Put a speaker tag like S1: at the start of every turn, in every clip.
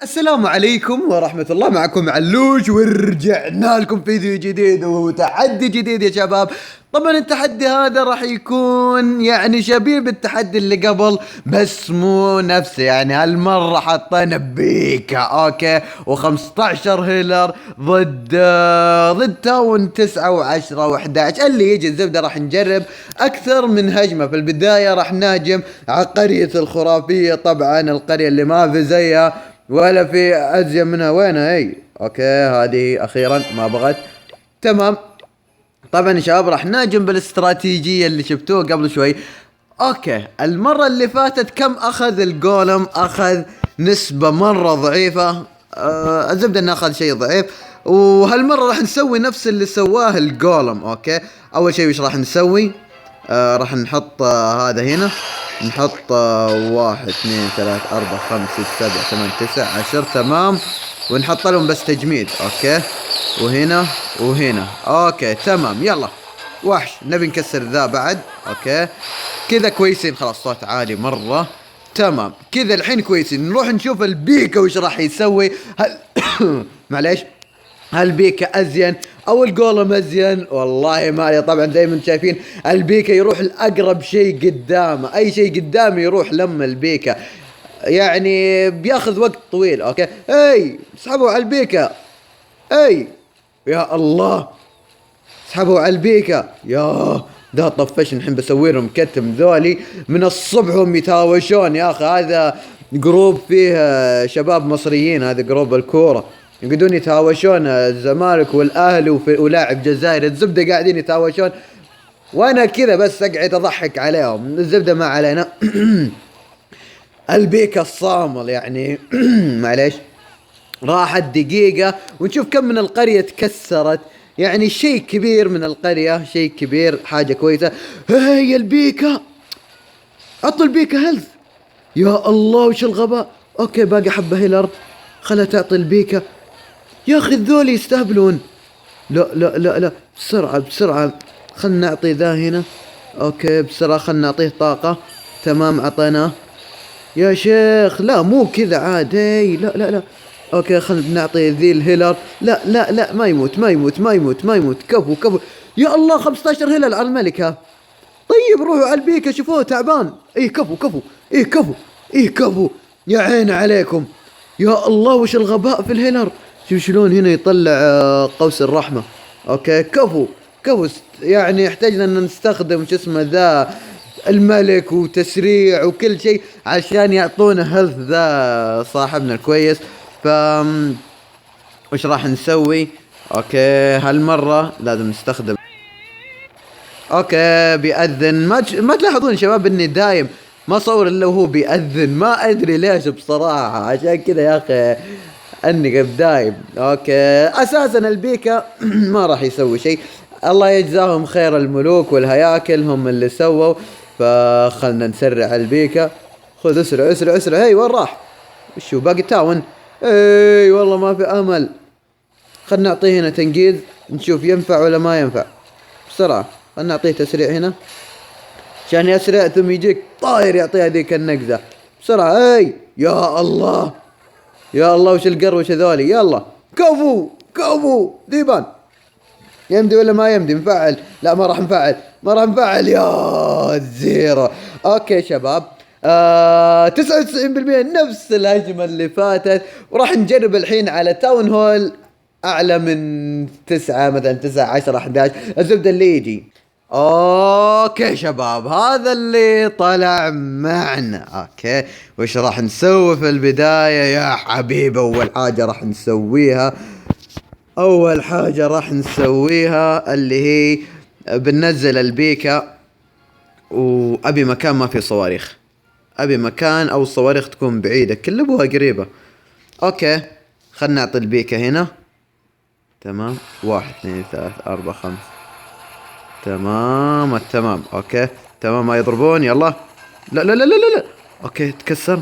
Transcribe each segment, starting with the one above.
S1: السلام عليكم ورحمة الله. معكم علوش ورجعنا لكم فيديو جديد وتحدي جديد يا شباب. طبعا التحدي هذا راح يكون يعني شبيه بالتحدي اللي قبل، بس مو نفسه. يعني هالمرة حطينا بيكا اوكي و15 هيلر ضد تاون 9 و10 و11 اللي يجي. الزبدة راح نجرب اكثر من هجمة. في البداية راح نهجم على قرية الخرافية، طبعا القرية اللي ما في زيها ولا في ازين منها. وينها هي؟ اوكي هذه اخيرا ما بغت. تمام. طبعا يا شباب راح نهاجم بالاستراتيجية اللي شفتوه قبل شوي. اوكي المرة اللي فاتت كم اخذ الجولم؟ اخذ نسبة مرة ضعيفة. الزبدة انه اخذ شيء ضعيف. وهالمرة راح نسوي نفس اللي سواه الجولم. اوكي اول شيء وش راح نسوي؟ راح نحط هذا هنا. نحط 1 2 3 4 5 6 7 8 9 10. تمام. ونحط لهم بس تجميد. اوكي وهنا وهنا. اوكي تمام. يلا وحش نبي نكسر ذا بعد. اوكي كذا كويسين. خلاص صوت عالي مرة. تمام كذا الحين كويسين. نروح نشوف البيكا وش راح يسوي. هل معليش، هل بيكا ازين او الجولم ازين؟ والله ما علي. طبعا زي ما انتم شايفين البيكا يروح لاقرب شيء قدامه، اي شيء قدامه يروح لما البيكا يعني بياخذ وقت طويل. اوكي اي اسحبوا على البيكا. اي يا الله اسحبوا على البيكا. يا ده طفش. الحين بسوي لهم كتم ذولي من الصبح هم يتهاوشون. يا اخي هذا جروب فيه شباب مصريين، هذا جروب الكوره يقعدون يتهاوشون، الزمالك والاهلي ولاعب جزائري. الزبده قاعدين يتهاوشون وانا كذا بس اقعد اضحك عليهم. الزبده ما علينا. البيكا الصامل يعني معليش. راحت دقيقة ونشوف كم من القرية تكسرت. يعني شيء كبير من القرية، شيء كبير، حاجة كويسة. هي البيكا، عطوا البيكا هيلث. يا الله وش الغباء. اوكي باقي حبة هيلر، خلها تعطي البيكا. يا اخي ذولي يستهبلون. لا لا لا لا بسرعة بسرعة. خلنا نعطي ذا هنا. اوكي بسرعة خلنا نعطيه طاقة. تمام عطيناه. يا شيخ لا مو كذا عاد. هي لا لا لا. اوكي خلنا نعطي ذي الهيلر. لا لا لا ما يموت ما يموت ما يموت ما يموت. كفو كفو. يا الله 15 هيلر على الملكة. طيب روحوا على البيكا شوفوه تعبان. ايه كفو كفو. ايه كفو. ايه كفو. يا عين عليكم. يا الله وش الغباء في الهيلر. شوف شلون هنا يطلع قوس الرحمة. اوكي كفو كفو. يعني احتاجنا ان نستخدم شو اسمه ذا الملك وتسريع وكل شيء عشان يعطونا هيلث ذا صاحبنا الكويس. ف وش راح نسوي؟ اوكي هالمرة لازم نستخدم. اوكي بيأذن. ما تلاحظون يا شباب اني دايم ما صور الا وهو بيأذن؟ ما ادري ليش بصراحة، عشان كذا يا اخي اني دايم. اوكي اساسا البيكا ما راح يسوي شيء. الله يجزاهم خير الملوك والهياكل هم اللي سووا. فخلنا نسرع البيكا. خذ اسرع اسرع اسرع. هي وين راح؟ وشو باقي تاون؟ اي والله ما في امل. خلنا نعطيه هنا تنقيذ نشوف ينفع ولا ما ينفع. بسرعة خلنا نعطيه تسريع هنا عشان يسرع ثم يجيك طاير يعطيه هذيك النقزة بسرعة. اي يا الله يا الله وش القروش هذولي. يلا كفو كفو. ذيبان يمدي ولا ما يمدي؟ نفعل؟ لا ما راح نفعل ما راح نفعل. يا زيرو. اوكي شباب 99% نفس الهجمة اللي فاتت. وراح نجرب الحين على تاون هول اعلى من 9 مثلا 9 10 11. الزبدة اللي يجي. اوكي شباب هذا اللي طلع معنا. اوكي وش راح نسوي في البداية يا حبيبي؟ اول حاجة راح نسويها اللي هي بننزل البيكا. وابي مكان ما فيه صواريخ. ابي مكان او الصواريخ تكون بعيدة كلبوها قريبة. اوكي خلنا نعطي البيكا هنا. تمام 1 2 3 4 5. تمام التمام. اوكي تمام ما يضربون. يلا لا لا لا لا لا. اوكي تكسر.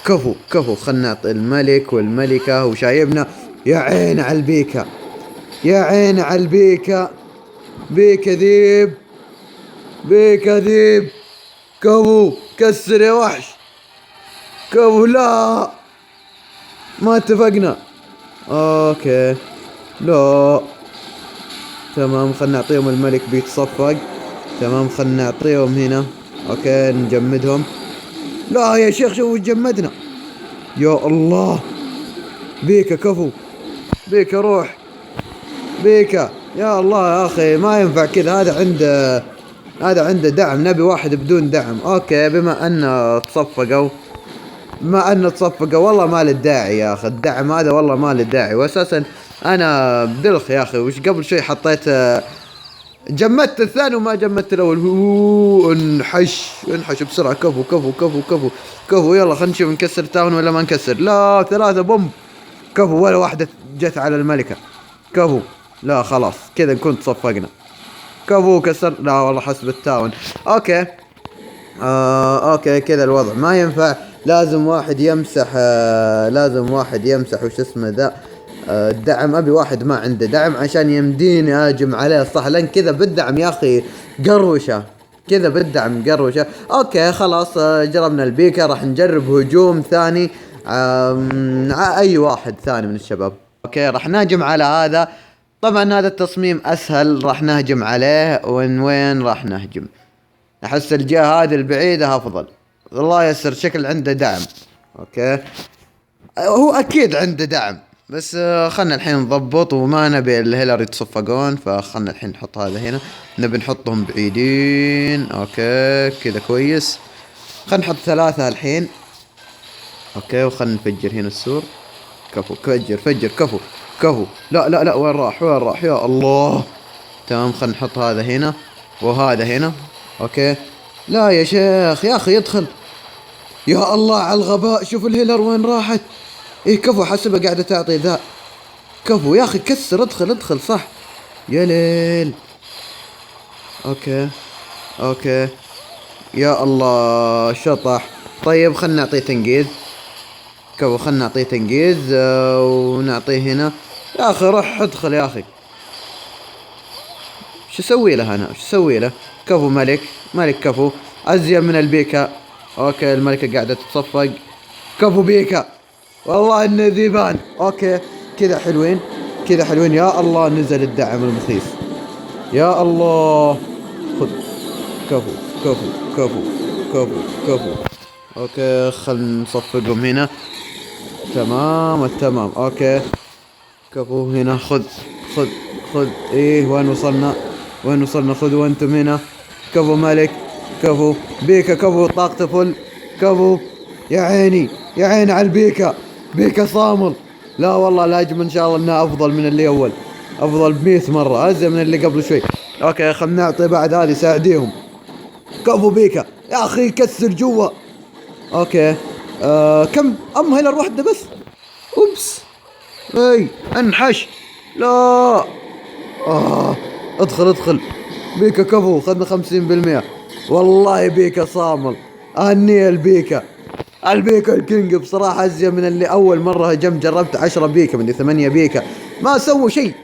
S1: كفو كفو. خلنا نعطي الملك والملكة وشايبنا. يا عين على البيكا يا عين على البيكا. بيكا ذيب بيكا ذيب. كفو كسر يا وحش. كفو. لا ما اتفقنا. اوكي لا تمام، خلنا نعطيهم الملك بيتصفق. تمام خلنا نعطيهم هنا. اوكي نجمدهم. لا يا شيخ شوفوا جمدنا. يا الله بيكا كفو. بيكا روح. بيكا يا الله يا اخي ما ينفع كذا. هذا عنده دعم، نبي واحد بدون دعم. اوكي بما ان تصفقوا والله ما له داعي يا اخي الدعم هذا، والله ما له داعي. واساسا انا بدلخ يا اخي، وش قبل شوي حطيت جمدت الثاني وما جمدت الاول. انحش بسرعه. كفو كفو كفو كفو كفو. يلا خلينا نشوف نكسر تاون ولا ما نكسر. لا 3 بومب. كفو ولا واحده جت على الملكه. كفو. لا خلاص كذا نكون تصفقنا. كفو كسر. لا والله حسب التاون. اوكي اوكي كذا الوضع ما ينفع. لازم واحد يمسح وش اسمه ذا الدعم. ابي واحد ما عنده دعم عشان يمديني اهجم عليه صح، لان كذا بالدعم يا اخي قروشه. كذا بالدعم قروشه. اوكي خلاص جربنا البيكا، راح نجرب هجوم ثاني اي واحد ثاني من الشباب. اوكي راح نهجم على هذا. طبعا هذا التصميم اسهل، راح نهجم عليه. وين راح نهجم؟ احس الجهة هذه البعيدة افضل. الله يسر شكل عنده دعم. اوكي هو اكيد عنده دعم، بس خلنا الحين نضبط وما نبي الهيلر يتصفقون، فخلنا الحين نحط هذا هنا. نبي نحطهم بعيدين. اوكي كذا كويس. خلنا نحط 3 الحين. اوكي وخلنا نفجر هنا السور. كفو فجر كفو كفو. لا وين راح يا الله. تمام خلنا نحط هذا هنا وهذا هنا. اوكي لا يا شيخ يا اخي يدخل. يا الله على الغباء، شوف الهيلر وين راحت. ايه كفو حسبها قاعدة تعطي ذا. كفو يا اخي كسر. ادخل صح. يا ليل. اوكي يا الله شطح. طيب خلنا نعطيه تنقيذ. كفو خلنا نعطيه تنقيذ ونعطيه هنا. يا اخي روح ادخل يا اخي. شو اسوي له انا؟ كفو ملك كفو. ازين من البيكا. اوكي الملكة قاعدة تتصفق. كفو بيكا والله انه ذيبان. اوكي كذا حلوين. يا الله نزل الدعم المخيف. يا الله خذ. كفو. اوكي خلنا نصفقهم هنا. تمام. اوكي كفو هنا. خذ. ايه وين وصلنا. خذوا انتم هنا. كفو ملك. كفو بيكا. كفو طاقته فل. كفو يا عيني على البيكا. بيكا صامل. لا والله الهجمة ان شاء الله انها افضل من اللي اول. افضل ب100 مرة ازين من اللي قبل شوي. اوكي خلنا نعطي بعد هذه ساعديهم. كفو بيكا يا اخي كسر جوا. اوكي كم هيلر واحدة بس. اوبس. اي انحش. لا ادخل بيكا. كفو خذنا 50%. والله بيكا صامل. اهني البيكا الكينج بصراحة ازين من اللي اول مرة جربت 10 بيكا من 8 بيكا ما سووا شيء.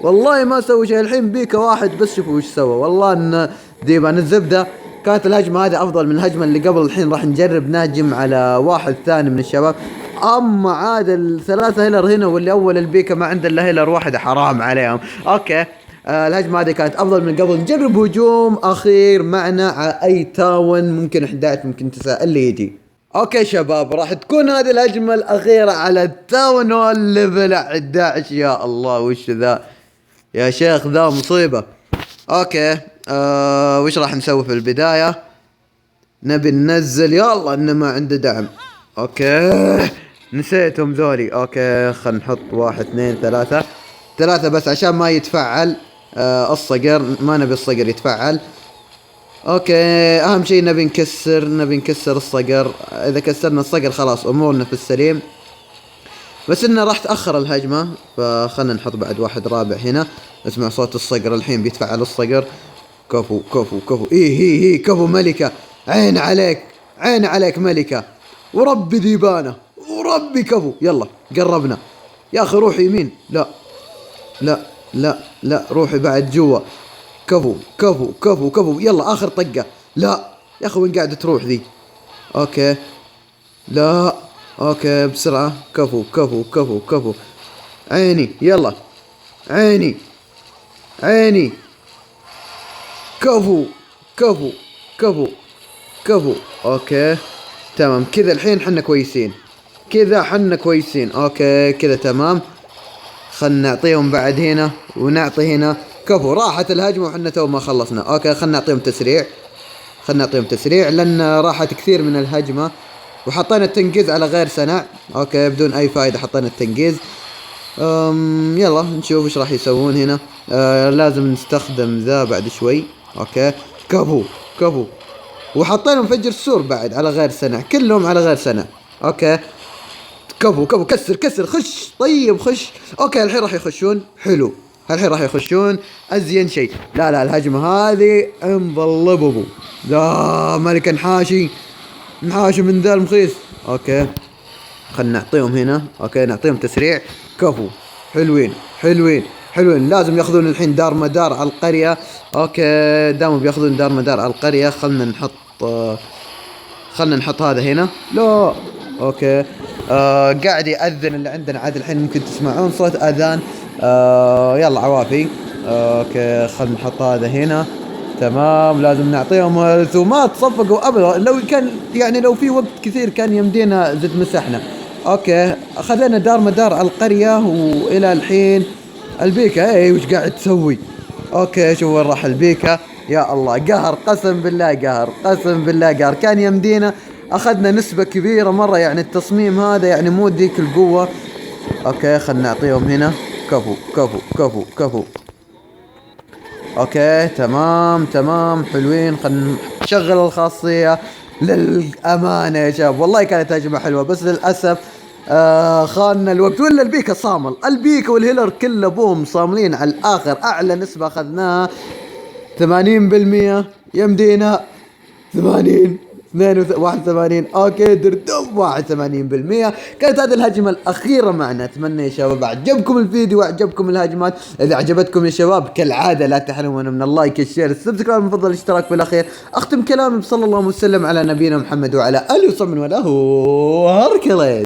S1: والله ما سووا شيء. الحين بيكا واحد بس شوفوا وش سوى. والله ان ديبان الزبدة كانت الهجمة هذه افضل من الهجمة اللي قبل. الحين راح نجرب نهجم على واحد ثاني من الشباب. اما عاد ال3 هيلر هنا واللي اول البيكا ما عنده الا هيلر واحدة حرام عليهم. اوكي الهجمة هذه كانت افضل من قبل. نجرب هجوم اخير معنا على اي تاون. ممكن 11 ممكن 9 اللي يجي. اوكي شباب راح تكون هذه الهجمة الاخيرة على التاون هول ليفل 11. يا الله وش ذا يا شيخ، ذا مصيبة. اوكي وش راح نسوي في البداية؟ نبي ننزل يلا انه ما عنده دعم. اوكي نسيتهم ذولي. اوكي خلنا نحط 1 2 3 بس عشان ما يتفعل الصقر. ما نبي الصقر يتفعل. اوكي اهم شيء نبي نكسر الصقر. اذا كسرنا الصقر خلاص امورنا في السليم. بس انه راح تأخر الهجمة، فخلنا نحط بعد واحد رابع هنا. اسمع صوت الصقر الحين بيتفعل الصقر. كفو ايه كفو ملكة. عين عليك ملكة. وربي ذيبانة وربي. كفو يلا قربنا يا اخي. روحي يمين. لا روحي بعد جوا. كفو يلا اخر طقة. لا يا اخي وين قاعدة تروح ذي؟ اوكي لا اوكي بسرعة، كفو كفو كفو كفو. عيني يلا، عيني عيني، كفو كفو كفو كفو. اوكي تمام كذا الحين حنا كويسين، كذا حنا كويسين. اوكي كذا تمام. خلنا نعطيهم بعد هنا ونعطي هنا. كفو راحت الهجمة وحنا تو ما خلصنا. اوكي خلنا نعطيهم تسريع، خلنا نعطيهم تسريع لان راحت كثير من الهجمة. وحطينا التنقيز على غير سنع. اوكي بدون اي فايدة حطينا التنقيز. يلا نشوف ايش راح يسوون هنا. لازم نستخدم ذا بعد شوي. اوكي كفو كفو. وحطينا مفجر السور بعد على غير سنع، كلهم على غير سنع. اوكي كفو كفو، كسر كسر، خش طيب خش. اوكي الحين راح يخشون، حلو الحين راح يخشون ازين شيء. لا لا الهجمة هذه انبلببو. لا ملك نحاشي، نحاشي من ذا المخيس. اوكي خلنا نعطيهم هنا. اوكي نعطيهم تسريع. كفو حلوين حلوين حلوين. لازم ياخذون الحين دار مدار على القرية. اوكي داموا بياخذون دار مدار على القرية خلنا نحط خلنا نحط هذا هنا. لا اوكي قاعد يأذن اللي عندنا عاد الحين ممكن تسمعون صوت اذان. يلا عوافي. اوكي خلنا نحط هذا هنا. تمام لازم نعطيهم الثومات. صفقوا ابدا، لو كان يعني لو في وقت كثير كان يمدينا زد مسحنا. اوكي اخذنا دار مدار على القرية والى الحين البيكا. اي وش قاعد تسوي؟ اوكي شوف وين راح البيكا. يا الله قهر، قسم بالله قهر، قسم بالله قهر. كان يمدينا اخذنا نسبة كبيرة مرة، يعني التصميم هذا يعني مو ذيك القوة. اوكي خلنا نعطيهم هنا. كفو كفو كفو كفو. اوكي تمام تمام حلوين. خلنا نشغل الخاصية. للأمانة يا شباب والله كانت هجمة حلوة، بس للأسف خاننا الوقت. ولا البيكا صامل، البيكا والهيلر كله بوم صاملين على الآخر. أعلى نسبة أخذناها 80%، يمدينا 80 81. اوكي دردم 81%. كانت هذه الهجمة الأخيرة معنا. أتمنى يا شباب عجبكم الفيديو وعجبكم الهجمات. إذا عجبتكم يا شباب كالعادة لا تحرمونا من اللايك الشير السبسكرايب المفضل الاشتراك في الأخير. أختم كلامي بصلى الله وسلم على نبينا محمد وعلى آله وصحبه وله هركليس.